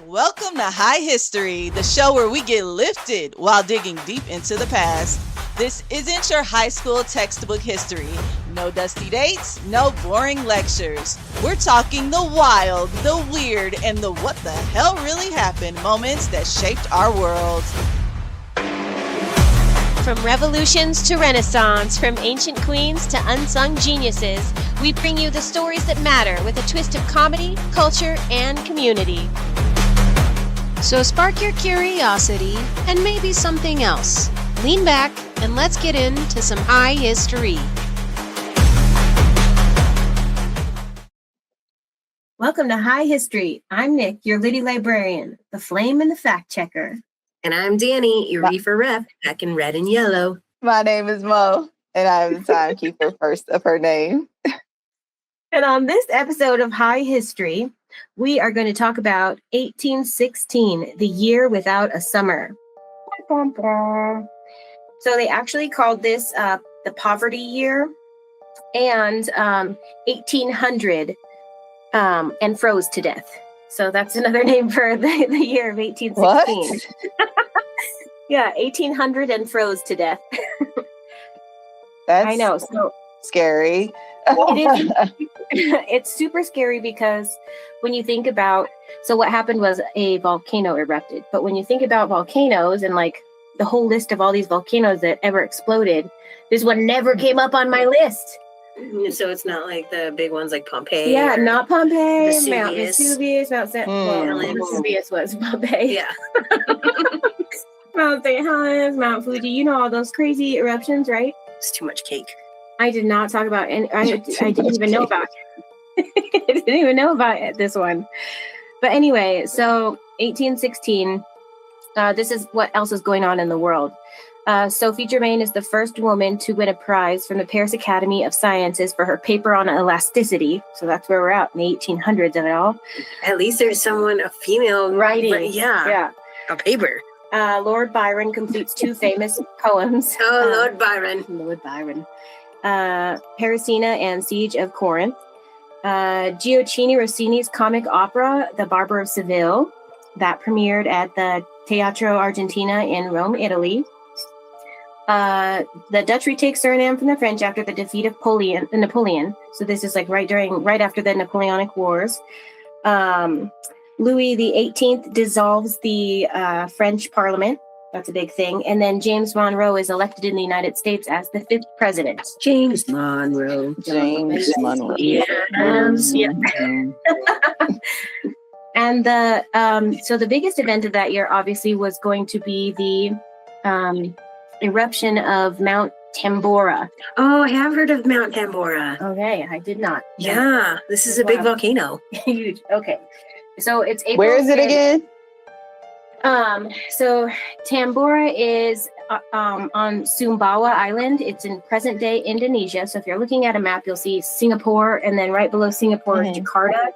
Welcome to High History, the show where we get lifted while digging deep into the past. This isn't your high school textbook history. No dusty dates, no boring lectures. We're talking the wild, the weird, and the what the hell really happened moments that shaped our world. From revolutions to renaissance, from ancient queens to unsung geniuses, we bring you the stories that matter with a twist of comedy, culture, and community. So spark your curiosity and maybe something else. Lean back and let's get into some high history. Welcome to High History. I'm Nick, your Liddy librarian, the flame and the fact checker. And I'm Danny, your reefer rep, back in red and yellow. My name is Mo, and I'm the timekeeper first of her name. And on this episode of High History, we are going to talk about 1816, the year without a summer. So they actually called this the poverty year, and 1800 and froze to death. So that's another name for the year of 1816. What? Yeah, 1800 and froze to death. That's I know. So scary. it is. It's super scary because when you think about, so what happened was a volcano erupted. But when you think about volcanoes and like the whole list of all these volcanoes that ever exploded, this one never came up on my list. So it's not like the big ones like Pompeii. Yeah, not Pompeii, Vesuvius. Mount Vesuvius, Mount St. Well, Vesuvius was Pompeii. Yeah. Mount St. Helens, Mount Fuji, you know all those crazy eruptions, right? It's too much cake. I did not talk about any. I didn't even know about it. I didn't even know about this one. But anyway, so 1816. This is what else is going on in the world. Sophie Germain is the first woman to win a prize from the Paris Academy of Sciences for her paper on elasticity. So that's where we're at in the 1800s of it all. At least there's someone, a female Writing. Yeah. A paper. Lord Byron completes two famous poems. Oh, Lord Byron. Lord Byron. Parisina and Siege of Corinth. Gioacchino Rossini's comic opera, The Barber of Seville, that premiered at the Teatro Argentina in Rome, Italy. The Dutch retake Suriname from the French after the defeat of Napoleon. So this is like right after the Napoleonic Wars. Louis XVIII dissolves the French Parliament. That's a big thing. And then James Monroe is elected in the United States as the 5th president. James Monroe. James Monroe. Yeah. And so the biggest event of that year obviously was going to be the eruption of Mount Tambora. Oh, I have heard of Mount Tambora. Okay, I did not. Yeah, this is a big volcano. Huge. Okay. So it's April. Where is it again? So Tambora is on Sumbawa Island. It's in present-day Indonesia. So if you're looking at a map, you'll see Singapore, and then right below Singapore is Jakarta.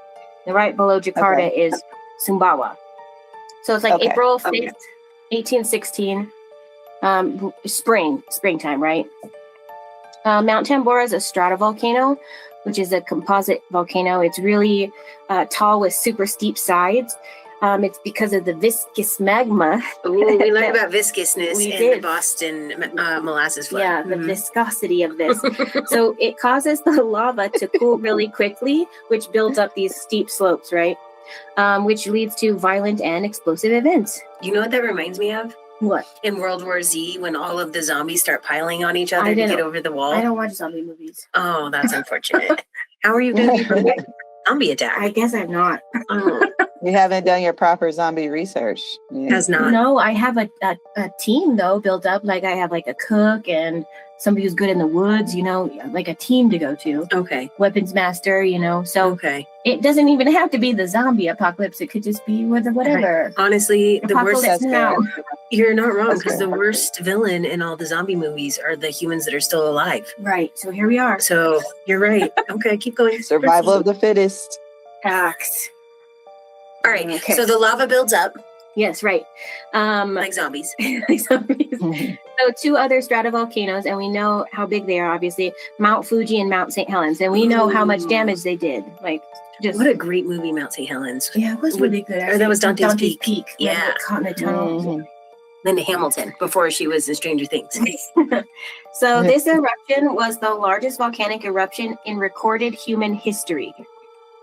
And right below Jakarta is Sumbawa. So it's like April 5th, 1816. Springtime, right? Mount Tambora is a stratovolcano, which is a composite volcano. It's really tall with super steep sides. It's because of the viscous magma. Ooh, we learned about viscousness in did. the Boston molasses flood. Yeah, the viscosity of this. So it causes the lava to cool really quickly, which builds up these steep slopes, right? Which leads to violent and explosive events. You know what that reminds me of? What? In World War Z, when all of the zombies start piling on each other to get over the wall. I don't watch zombie movies. Oh, that's unfortunate. How are you going to be prepared for a zombie attack? I guess I'm not. You haven't done your proper zombie research. Yeah. Has not. No, I have a team though built up. Like I have like a cook and somebody who's good in the woods, you know, like a team to go to. Okay. Weapons master, you know. So Okay. it doesn't even have to be the zombie apocalypse. It could just be with whatever. Right. Honestly, the worst. Apocalypse now. You're not wrong, That's because fair. the worst villain in all the zombie movies are the humans that are still alive. Right. So here we are. So you're right. Okay, keep going. Survival of the fittest. Facts. All right. Okay. So the lava builds up Yes, right. like zombies. Like zombies. So two other stratovolcanoes, and we know how big they are, obviously, Mount Fuji and Mount St. Helens. And we know how much damage they did. Like Just What a great movie, Mount St. Helens. yeah, it was really good. Or that was Dante's Peak. Yeah, Yeah. caught in a tunnel. Mhm. Then Hamilton, before she was in Stranger Things. So this eruption was the largest volcanic eruption in recorded human history,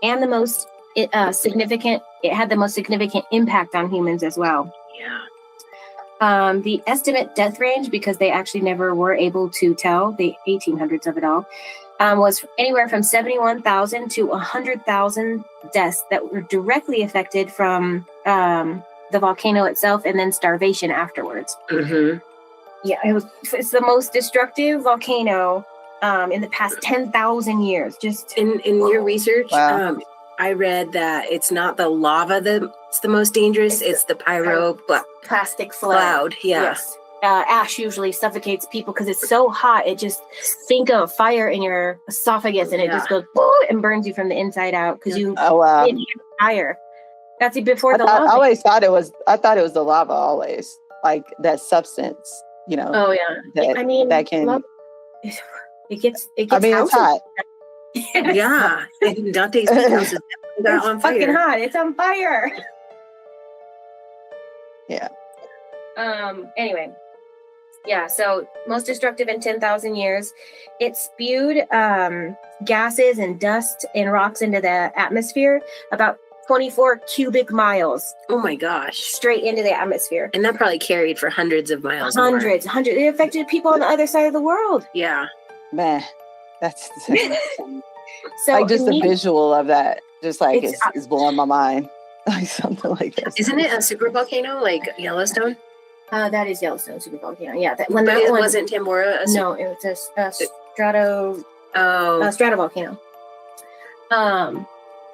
and the most significant. It had the most significant impact on humans as well. Yeah. The estimate death range, because they actually never were able to tell the 1800s of it all, was anywhere from 71,000 to 100,000 deaths that were directly affected from the volcano itself, and then starvation afterwards. Mm-hmm. Yeah, it's the most destructive volcano in the past 10,000 years. Just In your research, Wow. I read that it's not the lava that's the most dangerous, it's the plastic cloud. Yeah. Yes. Ash usually suffocates people because it's so hot. It just think of fire in your esophagus, and it just goes and burns you from the inside out because you Oh wow. inhale fire. That's before the I lava. always thought it was. I thought it was the lava. Always like that substance. You know. Oh yeah. That, I mean, that can. lava, it gets. I mean, it's hot. Yeah. And Dante's Peak House is It's on fucking fire. hot. It's on fire. Yeah. Anyway. Yeah, so most destructive in 10,000 years. It spewed gases and dust and rocks into the atmosphere, about 24 cubic miles Oh my gosh. straight into the atmosphere. And that probably carried for hundreds of miles. more. Hundreds. It affected people on the other side of the world. Yeah. Man, that's So like just the immediately- visual of that. Just like It's- it's blowing my mind. Like something like that. Isn't it a super volcano like Yellowstone? that is Yellowstone supervolcano. Yeah, But that it one, wasn't Tambora. No, it was a Oh. stratovolcano.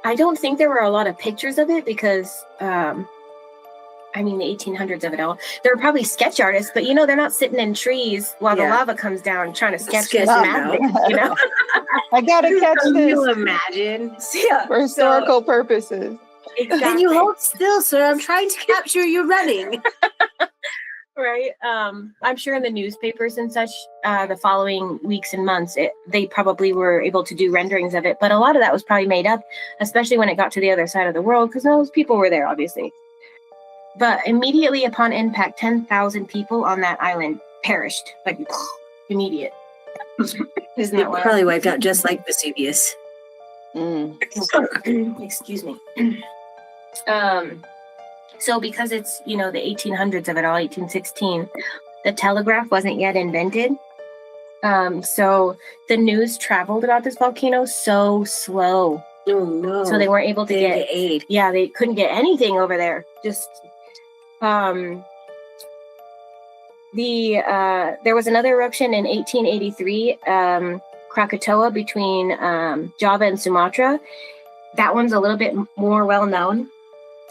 I don't think there were a lot of pictures of it because, I mean, the 1800s of it all. There were probably sketch artists, but they're not sitting in trees while the Yeah. lava comes down trying to sketch Sketch this it magic, out. I gotta catch Can this you imagine? Yeah, for historical purposes. exactly. Can you hold still, sir? I'm trying to capture you running. Right. I'm sure in the newspapers and such, the following weeks and months, they probably were able to do renderings of it. But a lot of that was probably made up, especially when it got to the other side of the world, because those people were there, obviously. But immediately upon impact, 10,000 people on that island perished, like immediate. Isn't It that wild? probably wiped out just like Vesuvius. Mm. Excuse me. So because it's, the 1800s of it all, 1816, the telegraph wasn't yet invented. So the news traveled about this volcano so slow. Oh no. So they weren't able to They get didn't get aid. Yeah, they couldn't get anything over there. Just there was another eruption in 1883, Krakatoa between Java and Sumatra. That one's a little bit more well known,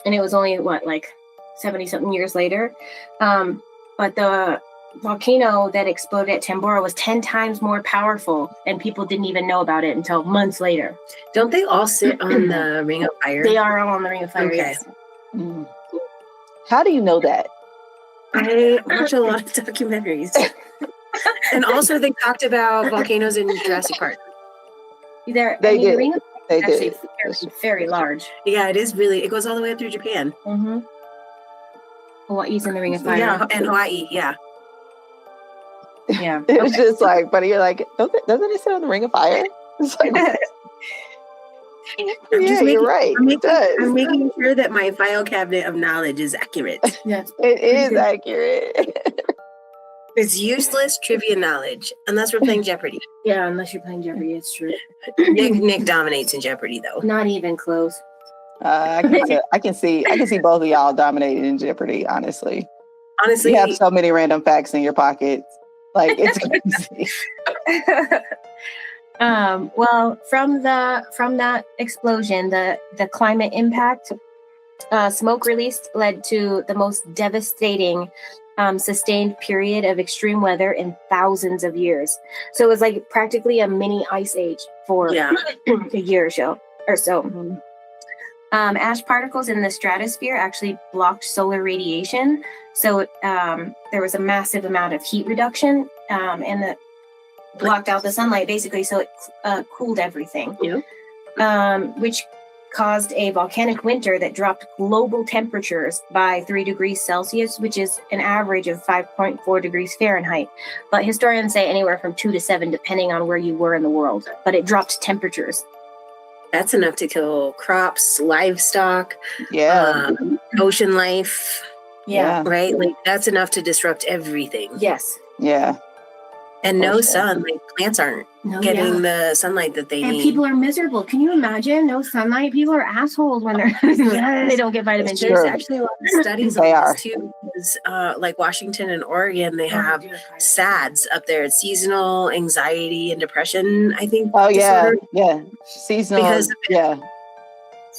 and it was only 70 something years later. But the volcano that exploded at Tambora was 10 times more powerful, and people didn't even know about it until months later. Don't they all sit on the Ring of Fire? They are all on the Ring of Fire. Okay. Yes. Mm. How do you know that? I watch a lot of documentaries. And also they talked about volcanoes in Jurassic Park. They The did. Ring of They Fire is did. actually very large. Yeah, it is really, it goes all the way up through Japan. Mm-hmm. Hawaii's in the Ring of Fire. Yeah, and Hawaii, yeah. Yeah. It was just like, but you're like, doesn't it sit on the Ring of Fire? It's like, I'm yeah, just making, you're right. I'm It does. making sure that my file cabinet of knowledge is accurate. Yes. It is accurate. It's useless trivia knowledge, unless we're playing Jeopardy. Yeah, unless you're playing Jeopardy, it's true. Nick dominates in Jeopardy, though. Not even close. I can see both of y'all dominating in Jeopardy. Honestly, Honestly, you have so many random facts in your pockets. Like it's crazy. Well, from that explosion, the climate impact, smoke released led to the most devastating sustained period of extreme weather in thousands of years. So it was like practically a mini ice age for yeah. a year or so. Ash particles in the stratosphere actually blocked solar radiation. So there was a massive amount of heat reduction and that blocked out the sunlight, basically. So it cooled everything, Yeah. which caused a volcanic winter that dropped global temperatures by 3 degrees Celsius, which is an average of 5.4 degrees Fahrenheit. But historians say anywhere from 2 to 7, depending on where you were in the world. But it dropped temperatures. That's enough to kill crops, livestock, Yeah. ocean life, Yeah. right? Like that's enough to disrupt everything. Yes. Yeah. And For no sure. sun, like plants aren't No, getting the sunlight that they And need. people are miserable. Can you imagine? No sunlight. People are assholes when they're they don't get vitamin D. There's True. actually a lot of studies They on are. this too. Because, like Washington and Oregon, they have SADS up there. It's seasonal anxiety and depression, I think. Oh yeah. disorder. Yeah. Seasonal. Because- yeah.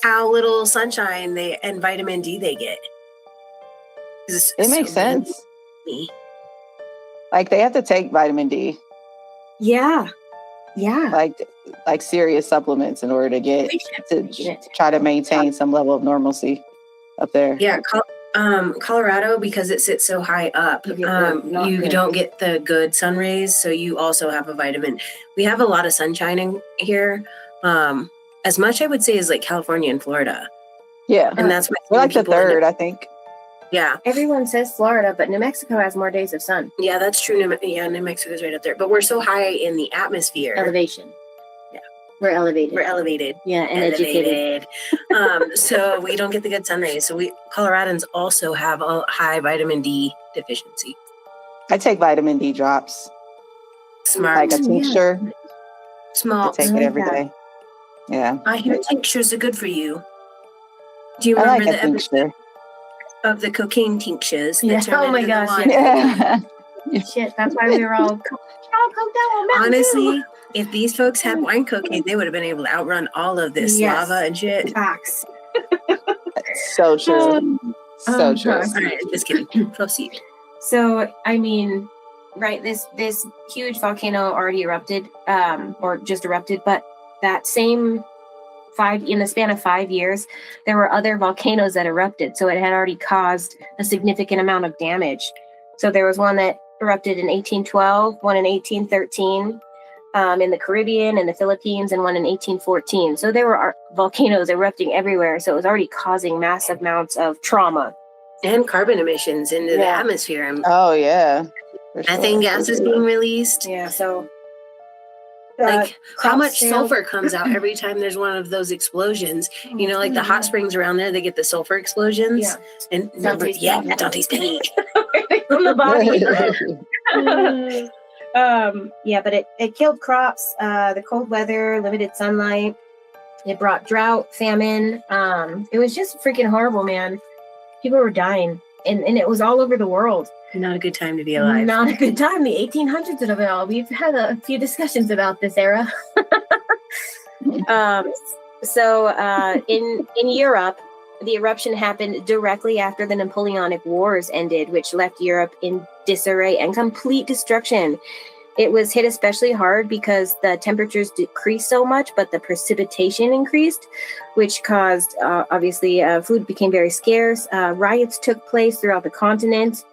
How little sunshine and vitamin D they get. 'Cause it's It makes so sense. gloomy. Like they have to take vitamin D, Yeah. Yeah. like serious supplements in order to get to try to maintain some level of normalcy up there. Yeah, Colorado, because it sits so high up, You get not you good. don't get the good sun rays, so you also have a vitamin. We have a lot of sunshine in here, as much I would say as like California and Florida, Yeah. and that's why We're like the people end up- third, I think. Yeah, Everyone says Florida, but New Mexico has more days of sun. yeah, that's true. New Mexico's right up there, but we're so high in the atmosphere. Elevation. Yeah. We're elevated. We're elevated. Yeah, and educated. So we don't get the good sun rays. So Coloradans also have a high vitamin D deficiency. I take vitamin D drops, Smart. like a tincture. Small. I take it every day. Yeah. I hear tinctures are good for you. Do you I remember like the a episode tincture. of the cocaine tinctures? that Yeah. turned Oh my into the gosh, wine? Yeah. Shit, that's why we were all coked out on Mountain Honestly, if these folks had wine cocaine, they would have been able to outrun all of this Yes. lava and shit. Dew. Facts. So true. So true. gosh. All right, just kidding. Proceed. So, I mean, right, this huge volcano already erupted, or just erupted, but that same in the span of 5 years, there were other volcanoes that erupted. So it had already caused a significant amount of damage. So there was one that erupted in 1812, one in 1813, in the Caribbean and the Philippines, and one in 1814. So there were volcanoes erupting everywhere. So it was already causing massive amounts of trauma. And carbon emissions into the Yeah. atmosphere. And Oh yeah. For methane sure. gas is being released. Yeah, so Like how crop much sales- sulfur comes out every time there's one of those explosions? You know, like the hot springs around there, they get the sulfur explosions. Yeah. And Don't taste yeah, pink. don't taste pink. from the body. Yeah, but it killed crops. The cold weather, limited sunlight. It brought drought, famine. It was just freaking horrible, man. People were dying, and it was all over the world. Not a good time to be alive. Not a good time. The 1800s of it all. We've had a few discussions about this era. In Europe, the eruption happened directly after the Napoleonic Wars ended, which left Europe in disarray and complete destruction. It was hit especially hard because the temperatures decreased so much, but the precipitation increased, which caused, obviously, food became very scarce. Riots took place throughout the continent.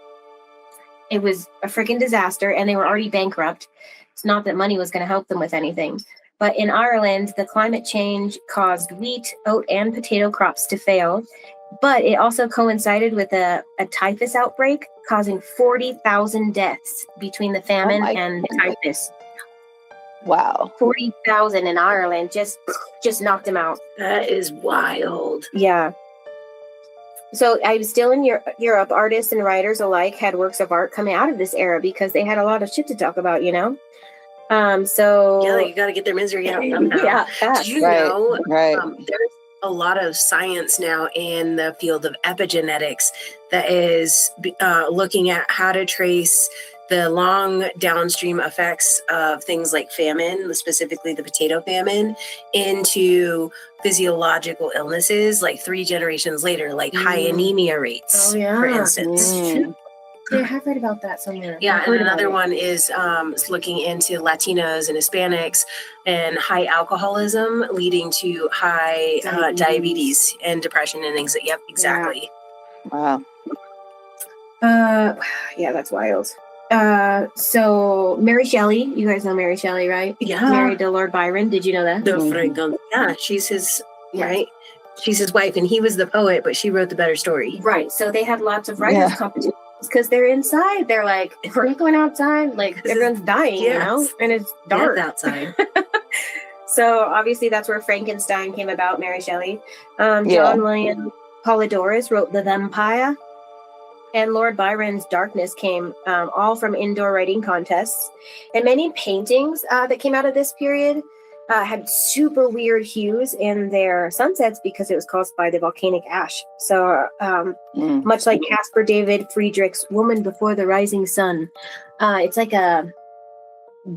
It was a freaking disaster, and they were already bankrupt. It's not that money was going to help them with anything. But in Ireland, the climate change caused wheat, oat, and potato crops to fail. But it also coincided with a typhus outbreak, causing 40,000 deaths between the famine my and typhus. Wow. 40,000 in Ireland just knocked them out. That is wild. Yeah. So I was still in Europe. Artists and writers alike had works of art coming out of this era because they had a lot of shit to talk about, you know? So Yeah, like you got to get their misery out somehow. yeah, Did you Right. know Right. there's a lot of science now in the field of epigenetics that is looking at how to trace the long downstream effects of things like famine, specifically the potato famine, into physiological illnesses like 3 generations later, like high anemia rates, Oh, yeah. for instance. Mm. Yeah, I have read about that somewhere. Yeah, I've and heard about another it. one is looking into Latinos and Hispanics and high alcoholism leading to high diabetes and depression and anxiety. Yep, exactly. Wow. Yeah, that's wild. So Mary Shelley, you guys know Mary Shelley, right? Yeah. Married to Lord Byron. Did you know that? The Frankenstein. Yeah, she's his right? She's his wife, and he was the poet, but she wrote the better story. Right. So they had lots of writers' competitions because they're inside. They're like, we're not going outside. Like, everyone's dying, you know? And it's dark outside. So obviously that's where Frankenstein came about, Mary Shelley. John William Polydorus wrote The Vampire. And Lord Byron's Darkness came all from indoor writing contests. And many paintings that came out of this period had super weird hues in their sunsets because it was caused by the volcanic ash. So much like Caspar David Friedrich's Woman Before the Rising Sun, it's like a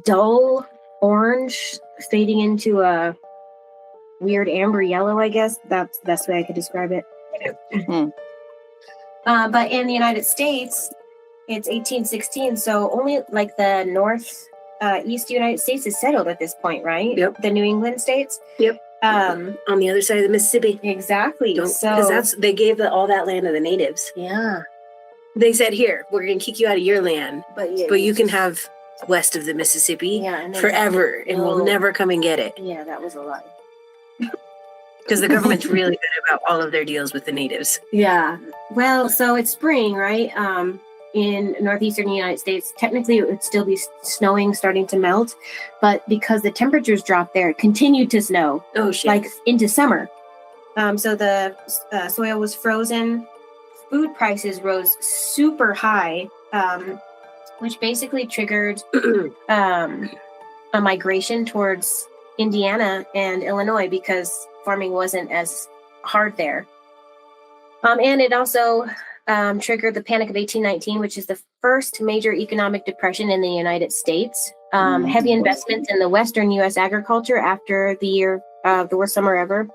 dull orange fading into a weird amber yellow, I guess. That's the best way I could describe it. But in the United States, it's 1816, so only like the East United States is settled at this point, right? Yep. The New England states. Yep. On the other side of the Mississippi. Exactly. Because they gave all that land to the natives. Yeah. They said, "Here, we're going to kick you out of your land, but you can have west of the Mississippi forever, and we'll never come and get it." Yeah, that was a lie. Because the government's really good about all of their deals with the natives. Yeah. Well, so it's spring, right? In northeastern United States, technically it would still be snowing, starting to melt, but because the temperatures dropped there, it continued to snow. Oh shit! Like into summer. So the soil was frozen. Food prices rose super high, which basically triggered a migration towards Indiana and Illinois because farming wasn't as hard there. And it also triggered the Panic of 1819, which is the first major economic depression in the United States. Heavy investments in the Western U.S. agriculture after the worst summer ever.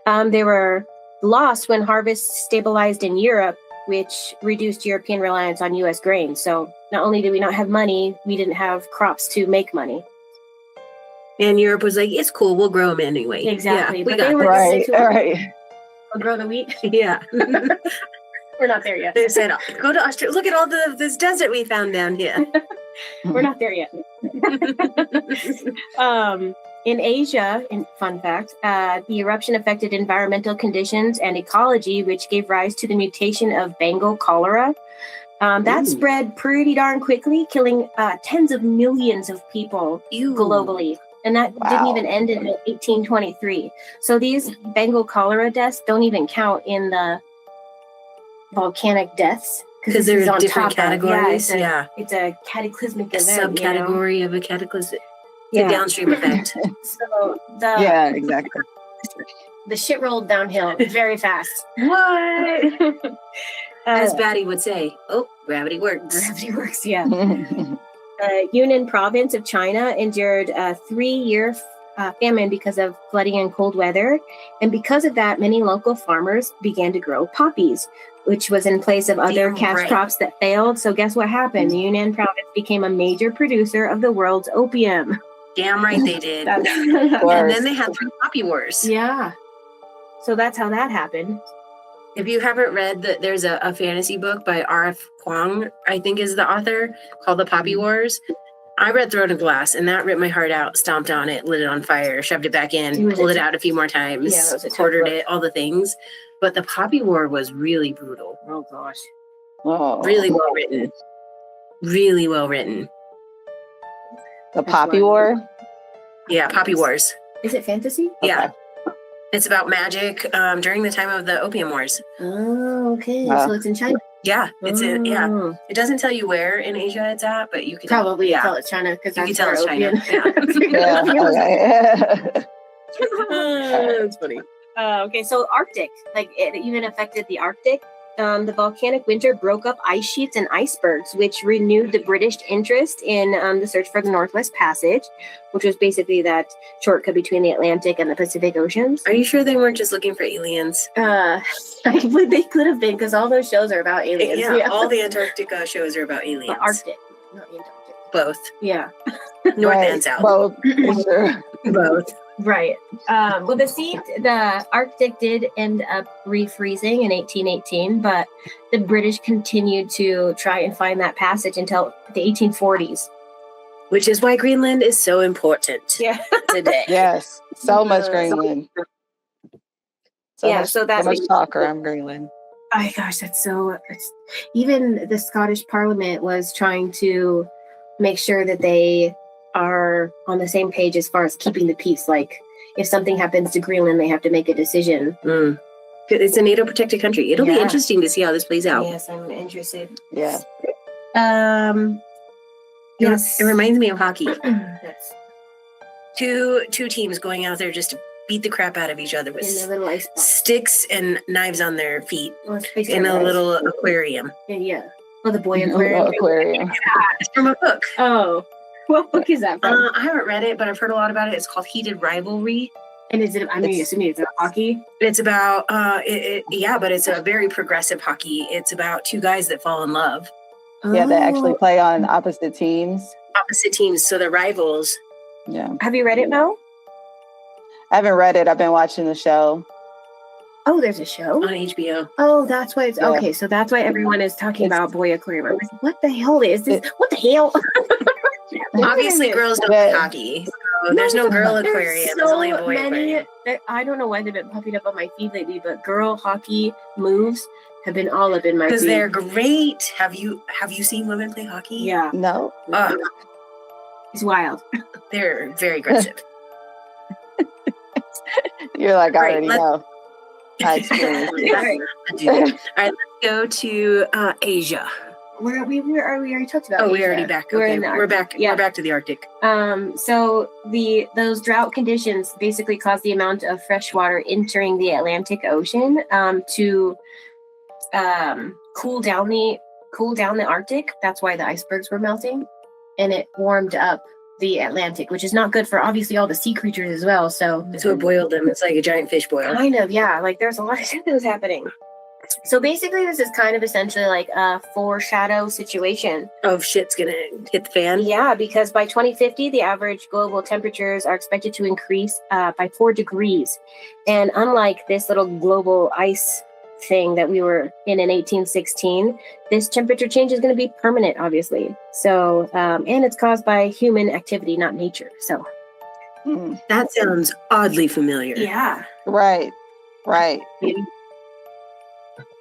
They were lost when harvests stabilized in Europe, which reduced European reliance on U.S. grain. So not only did we not have money, we didn't have crops to make money. And Europe was like, "It's cool, we'll grow them anyway." Exactly. Yeah, but we got they were right. All right. We'll grow the wheat. Yeah. We're not there yet. They said, "Go to Australia. Look at all this desert we found down here." We're not there yet. In Asia, fun fact, the eruption affected environmental conditions and ecology, which gave rise to the mutation of Bengal cholera. That spread pretty darn quickly, killing tens of millions of people globally. And that didn't even end until 1823. So these Bengal cholera deaths don't even count in the volcanic deaths. Because they're different categories. It's a cataclysmic event. Subcategory of a cataclysmic. The downstream effect. So exactly. The shit rolled downhill very fast. What? As Batty would say, "Oh, gravity works." Gravity works, yeah. Yunnan province of China endured a 3-year famine because of flooding and cold weather. And because of that, many local farmers began to grow poppies, which was in place of other cash crops that failed. So guess what happened? The Yunnan province became a major producer of the world's opium. Damn right they did. And then they had 3 poppy wars. Yeah. So that's how that happened. If you haven't read there's a fantasy book by R.F. Kuang, I think is the author, called The Poppy Wars. I read Throne of Glass, and that ripped my heart out, stomped on it, lit it on fire, shoved it back in, pulled it out a few more times, quartered it, all the things. But the Poppy War was really brutal. Oh, gosh. Oh. Really well written. Really well written. The Poppy War? Yeah, Poppy Wars. Is it fantasy? Yeah. It's about magic during the time of the Opium Wars. Oh, okay. So it's in China. Yeah, it's in. Yeah, it doesn't tell you where in Asia it's at, but you can probably tell it's China because you can tell it's China. That's funny. Okay, so Arctic, like it even affected the Arctic. The volcanic winter broke up ice sheets and icebergs, which renewed the British interest in the search for the Northwest Passage, which was basically that shortcut between the Atlantic and the Pacific Oceans. Are you sure they weren't just looking for aliens? They could have been, because all those shows are about aliens. Yeah, all the Antarctica shows are about aliens. But Arctic, not Antarctic. Both. Yeah. North and South. Both. Sure. Both. Right. Well, the Arctic did end up refreezing in 1818, but the British continued to try and find that passage until the 1840s. Which is why Greenland is so important. Yeah. Today. Yes. So much Greenland. So that's so much talk around Greenland. Oh my gosh, even the Scottish Parliament was trying to make sure that they are on the same page as far as keeping the peace. Like, if something happens to Greenland, they have to make a decision. It's a NATO protected country. It'll be interesting to see how this plays out. Yes, I'm interested. Yeah. Yes. It reminds me of hockey. Yes. Two teams going out there just to beat the crap out of each other In the with little ice box. sticks and knives on their feet Well, it's basically in a ice. little aquarium. Yeah. Oh, the boy Aquarium. aquarium. It's from a book. Oh, what book is that from? I haven't read it, but I've heard a lot about it. It's called Heated Rivalry. And is it? I mean, assuming it's hockey. It's about but it's a very progressive hockey. It's about two guys that fall in love. Yeah, they actually play on opposite teams. Opposite teams, so they're rivals. Yeah. Have you read it, Mel? I haven't read it. I've been watching the show. Oh, there's a show on HBO. Oh, that's why it's okay. So that's why everyone is talking about Boy Aquarium. I was like, what the hell is this? What the hell? Obviously, girls don't play hockey. So there's no girl aquarium. There's only a boy aquarium. I don't know why they've been popping up on my feed lately, but girl hockey moves have been all up in my feed. Because they're great. Have you seen women play hockey? Yeah. No. It's wild. They're very aggressive. You're like, I Right, already know. I experienced it. All right, let's go to Asia. Where we already talked about. We Asia. already back. Okay, we're back. Yeah. We're back to the Arctic. So those drought conditions basically cause the amount of fresh water entering the Atlantic Ocean to cool down the Arctic. That's why the icebergs were melting, and it warmed up the Atlantic, which is not good for obviously all the sea creatures as well. So it boiled them. It's like a giant fish boil. Kind of, yeah. Like there's a lot of shit that was happening. So basically, this is kind of essentially like a foreshadow situation. Oh, shit's gonna hit the fan? Yeah, because by 2050, the average global temperatures are expected to increase by 4 degrees. And unlike this little global ice thing that we were in 1816, this temperature change is going to be permanent, obviously. So, and it's caused by human activity, not nature. So that sounds oddly familiar. Yeah. Right.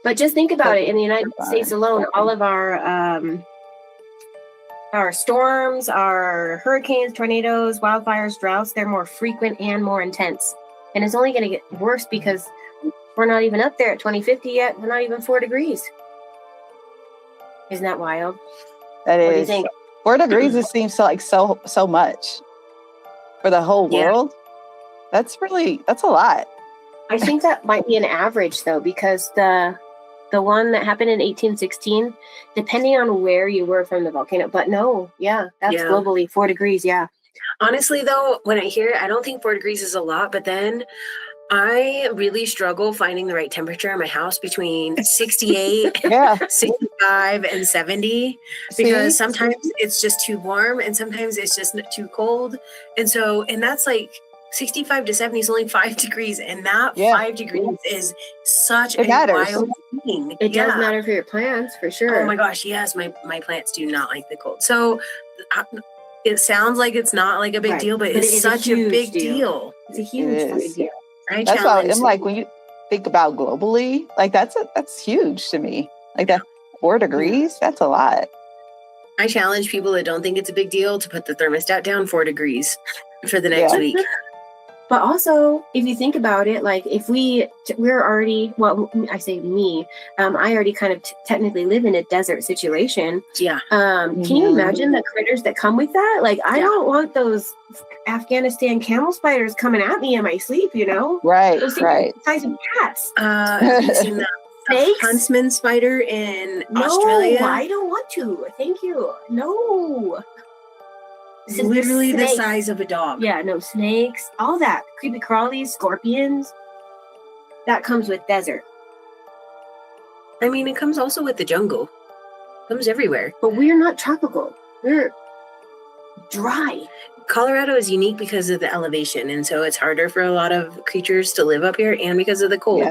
But just think about it. In the United States alone, all of our storms, our hurricanes, tornadoes, wildfires, droughts, they're more frequent and more intense. And it's only going to get worse because we're not even up there at 2050 yet. We're not even 4 degrees. Isn't that wild? That is. What do you think? 4 degrees, it seems so much for the whole world. That's a lot. I think that might be an average though, because the one that happened in 1816, depending on where you were from the volcano, but that's globally 4 degrees. Yeah. Honestly though, when I hear it, I don't think 4 degrees is a lot, but then I really struggle finding the right temperature in my house between 68, 65, and 70, because sometimes it's just too warm and sometimes it's just too cold. And that's like 65 to 70 is only 5 degrees, and that 5 degrees is such a wild thing. It does matter for your plants, for sure. Oh my gosh, yes, my plants do not like the cold. So it sounds like it's not like a big deal, but it's such a big deal. It's a huge deal. That's why I'm like, when you think about globally, like that's huge to me. Like that 4 degrees, that's a lot. I challenge people that don't think it's a big deal to put the thermostat down 4 degrees for the next week. But also, if you think about it, like if we're already, well, I say me, I already kind of technically live in a desert situation. Yeah. Can you imagine the critters that come with that? Like, I don't want those Afghanistan camel spiders coming at me in my sleep, you know? Right, those things are the size of cats. Have you seen the huntsman spider in Australia? No, I don't want to. Thank you. No. It's literally the size of a dog. Yeah, no, snakes, all that. Creepy crawlies, scorpions. That comes with desert. I mean, it comes also with the jungle. It comes everywhere. But we're not tropical. We're dry. Colorado is unique because of the elevation, and so it's harder for a lot of creatures to live up here, and because of the cold.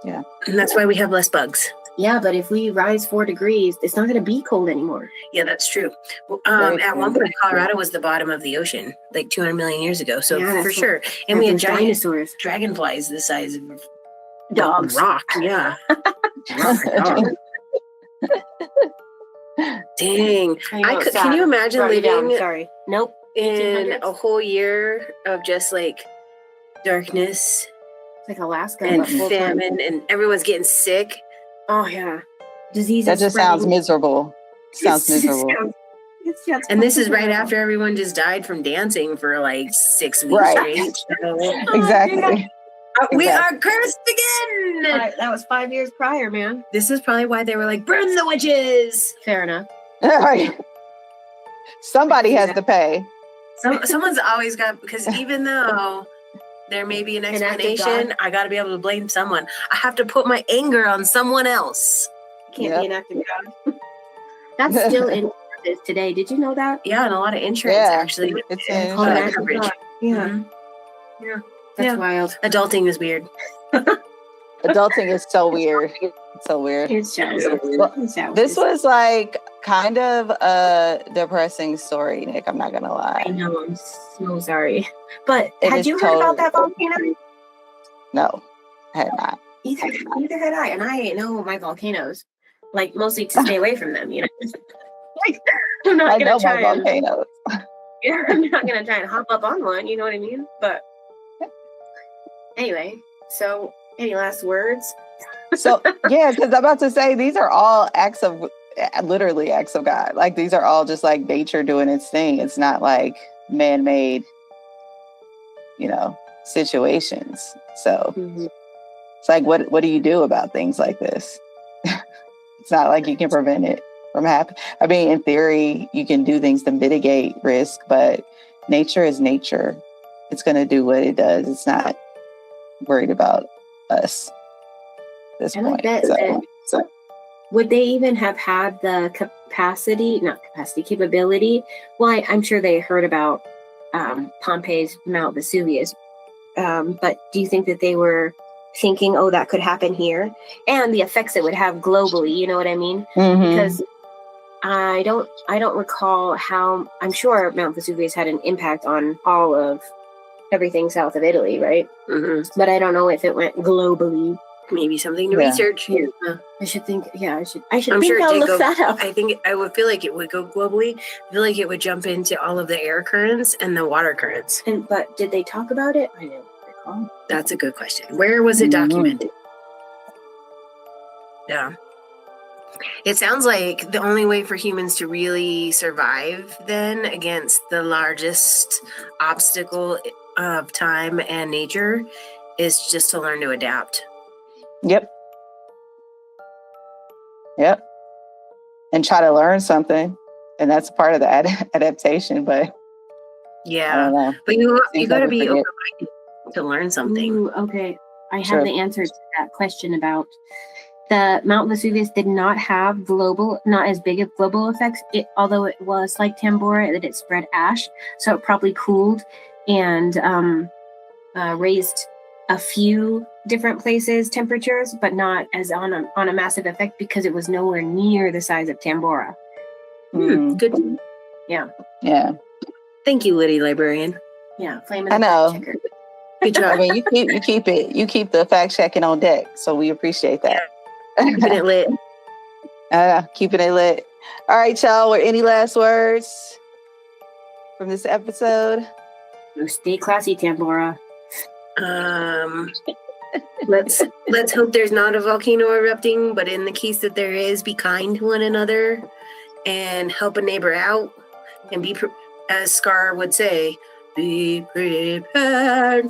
Yeah. And that's why we have less bugs. Yeah, but if we rise 4 degrees, it's not going to be cold anymore. Yeah, that's true. Well, Very at true. one point, Colorado was the bottom of the ocean, like 200 million years ago. So Yeah, for that's sure. And we had Those giant dinosaurs. dragonflies the size of Dogs. rock. Yeah. Rock dog. Dang. Can you imagine Brought you down. living Sorry. Nope. in 1800s? a whole year of just like darkness It's like Alaska. and but full time. famine and everyone's getting sick? Oh, yeah. Diseases. That just sounds spreading. miserable. Sounds miserable. It sounds And this is right terrible. after everyone just died from dancing for like 6 weeks Right. straight. So, Exactly. we Exactly. are cursed again. That was 5 years prior, man. This is probably why they were like, burn the witches. Fair enough. Right. Somebody has to pay. Someone's always got, because even though there may be an Enacted explanation, God. I got to be able to blame someone. I have to put my anger on someone else. Can't Yep. be enacted God. That's still in practice today. Did you know that? Yeah, and a lot of insurance Yeah. actually. It's Oh, Uh, enacted coverage. God. Yeah. Mhm. That's Yeah. wild. Adulting is weird. Adulting is so weird. It's so weird. It's so Well, weird. This was like kind of a depressing story, Nick. I'm not gonna I lie. know. I'm so sorry. But It had is you heard about totally that volcano? No, I had not. Neither had I. And I know my volcanoes, like mostly to stay away from them. You know, like I'm I not know gonna my try and volcanoes. I'm not gonna try and hop up on one. You know what I mean? But anyway, so any last words? So yeah, because I'm about to say these are all acts of literally acts of God. Like these are all just like nature doing its thing. It's not like man-made, situations. So it's like what do you do about things like this? It's not like you can prevent it from happening. I mean, in theory, you can do things to mitigate risk, but nature is nature. It's going to do what it does. It's not worried about us at this And I point. bet So, that would they even have had the capability? Well, I'm sure they heard about Pompeii's Mount Vesuvius. But do you think that they were thinking, oh, that could happen here? And the effects it would have globally, you know what I mean? mhm. Because I don't recall how, I'm sure Mount Vesuvius had an impact on all of everything south of Italy, right? Mhm. But I don't know if it went globally. Maybe something to Yeah. research. Yeah. I should think. Yeah, I should. I'm think sure it I'll did look go. that up. I think I would feel like it would go globally. I feel like it would jump into all of the air currents and the water currents. But did they talk about it? I don't recall. That's a good question. Where was it documented? Yeah. It sounds like the only way for humans to really survive then against the largest obstacle of time and nature is just to learn to adapt. Yep. And try to learn something. And that's part of the adaptation, but I Yeah. don't know. But you Seems got to like we be forget. open-minded to learn something. Ooh, okay. I have Sure. the answer to that question about the Mount Vesuvius did not have not as big of global effects. Although it was like Tambora, that it spread ash, so it probably cooled and raised a few different places temperatures, but not as on a massive effect because it was nowhere near the size of Tambora. Mhm. Good. Yeah, Yeah. Thank you, Liddy Librarian. yeah. Flame I and the know. fact checker. Good I job. mean, you keep the fact checking on deck, so we appreciate that. Keeping it lit. Keeping it lit. All right, y'all. Any last words from this episode? Stay classy, Tambora. Let's hope there's not a volcano erupting, but in the case that there is, be kind to one another and help a neighbor out and be, as Scar would say, be prepared.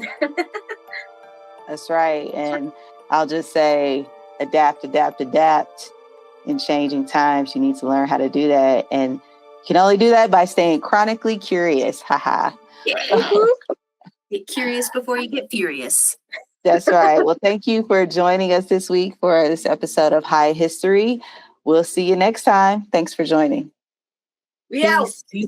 That's right. And I'll just say adapt. In changing times, you need to learn how to do that. And you can only do that by staying chronically curious. Haha. Get curious before you get furious. That's right. Well, thank you for joining us this week for this episode of High History. We'll see you next time. Thanks for joining. We out. Peace.